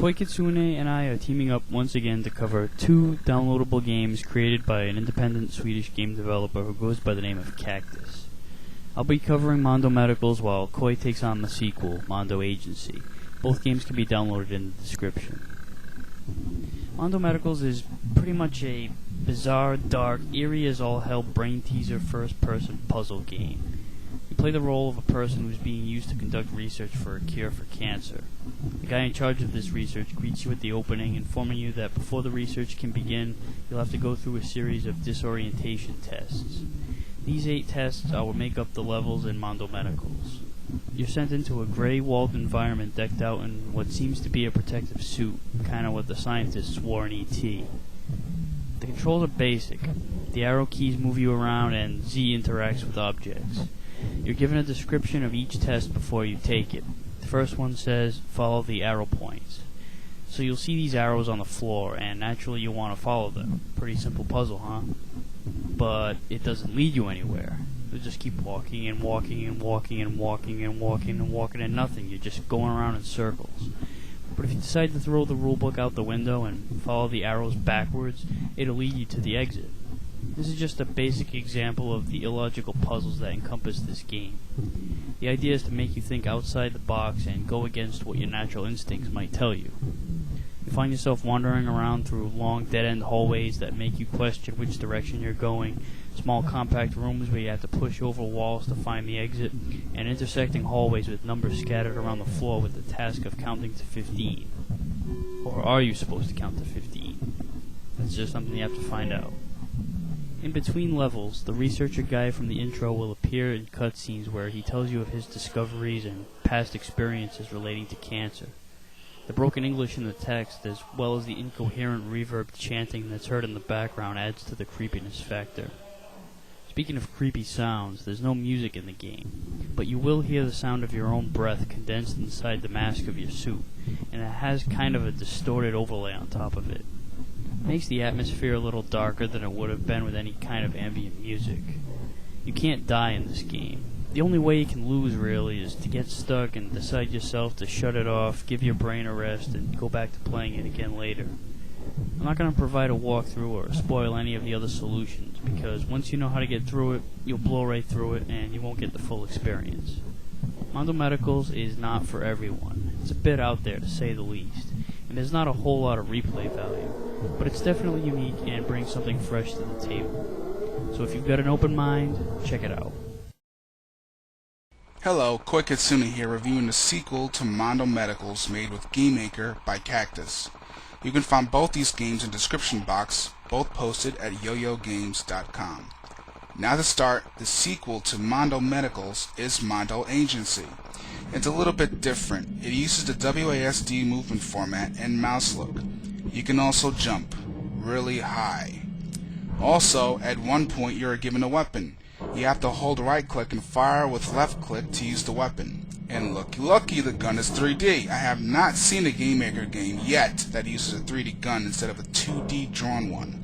Koi Kitsune and I are teaming up once again to cover 2 downloadable games created by an independent Swedish game developer who goes by the name of Cactus. I'll be covering Mondo Medicals while Koi takes on the sequel, Mondo Agency. Both games can be downloaded in the description. Mondo Medicals is pretty much a bizarre, dark, eerie as all hell brain-teaser first-person puzzle game. You play the role of a person who's being used to conduct research for a cure for cancer. The guy in charge of this research greets you at the opening, informing you that before the research can begin, you'll have to go through a series of disorientation tests. These 8 tests are what make up the levels in Mondo Medicals. You're sent into a gray walled environment decked out in what seems to be a protective suit, kinda what the scientists wore in E.T. The controls are basic. The arrow keys move you around and Z interacts with objects. You're given a description of each test before you take it. The first one says, follow the arrow points. So you'll see these arrows on the floor, and naturally you'll want to follow them. Pretty simple puzzle, huh? But it doesn't lead you anywhere. You'll just keep walking and walking and walking and walking and walking and walking and nothing. You're just going around in circles. But if you decide to throw the rulebook out the window and follow the arrows backwards, it'll lead you to the exit. This is just a basic example of the illogical puzzles that encompass this game. The idea is to make you think outside the box and go against what your natural instincts might tell you. You find yourself wandering around through long dead-end hallways that make you question which direction you're going, small compact rooms where you have to push over walls to find the exit, and intersecting hallways with numbers scattered around the floor with the task of counting to 15. Or are you supposed to count to 15? That's just something you have to find out. In between levels, the researcher guy from the intro will appear in cutscenes where he tells you of his discoveries and past experiences relating to cancer. The broken English in the text, as well as the incoherent reverb chanting that's heard in the background, adds to the creepiness factor. Speaking of creepy sounds, there's no music in the game, but you will hear the sound of your own breath condensed inside the mask of your suit, and it has kind of a distorted overlay on top of it. Makes the atmosphere a little darker than it would have been with any kind of ambient music. You can't die in this game. The only way you can lose, really, is to get stuck and decide yourself to shut it off, give your brain a rest, and go back to playing it again later. I'm not going to provide a walkthrough or spoil any of the other solutions, because once you know how to get through it, you'll blow right through it and you won't get the full experience. Mondo Medicals is not for everyone. It's a bit out there, to say the least, and there's not a whole lot of replay value, but it's definitely unique and brings something fresh to the table. So if you've got an open mind, check it out. Hello, Koi Kitsune here, reviewing the sequel to Mondo Medicals made with Game Maker by Cactus. You can find both these games in the description box, both posted at yoyogames.com. Now to start, the sequel to Mondo Medicals is Mondo Agency. It's a little bit different. It uses the WASD movement format and mouse look. You can also jump really high. Also, at one point you are given a weapon. You have to hold right click and fire with left click to use the weapon. And lucky the gun is 3D. I have not seen a Game Maker game yet that uses a 3D gun instead of a 2D drawn one.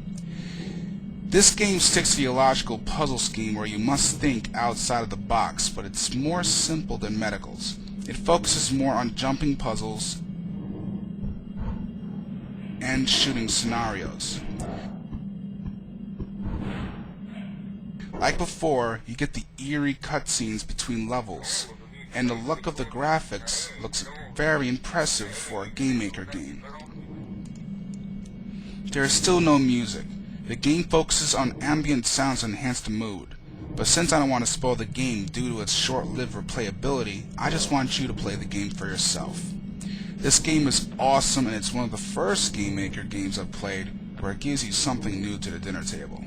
This game sticks to the illogical puzzle scheme where you must think outside of the box, but it's more simple than Medicals. It focuses more on jumping puzzles and shooting scenarios. Like before, you get the eerie cutscenes between levels, and the look of the graphics looks very impressive for a Game Maker game. There is still no music. The game focuses on ambient sounds to enhance the mood, but since I don't want to spoil the game due to its short-lived replayability, I just want you to play the game for yourself. This game is awesome, and it's one of the first Game Maker games I've played where it gives you something new to the dinner table.